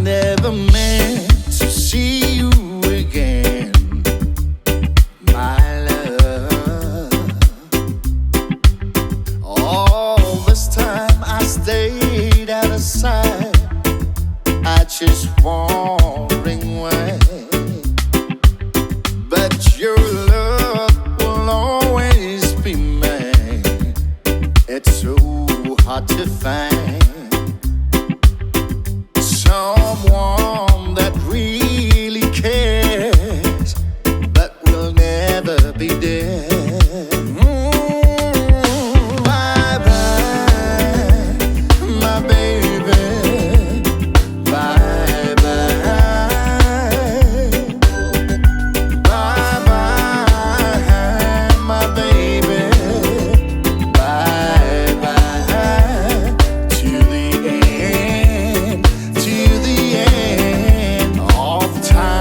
Never meant to see you again, my love. All this time I stayed out of sight. I just wondering why. But your love will always be mine. It's so hard to find someone that really cares, but will never be there. Bye bye, my baby. Bye bye. Bye bye, my baby. Bye bye. To the end. To the end of time.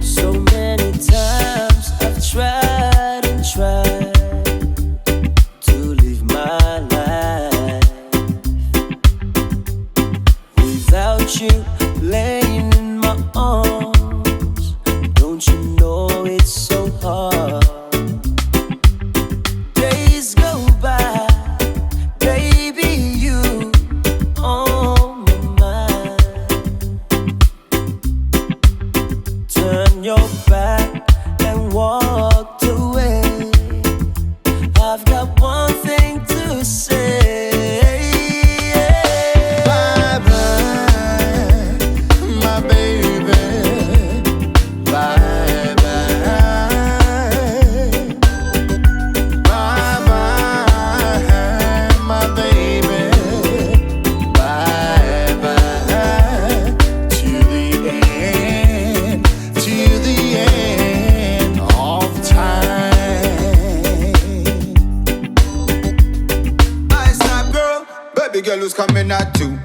So many times I've tried and tried to live my life without you laying in my arms. Don't you know it's so hard? Days go by, baby, you on my mind. Turn your back and walked away. I've got one thing to say. Bye bye, my baby. Bye bye. Bye bye, my baby. Bye bye. To the end of time. I snap girl, baby girl who's coming at you.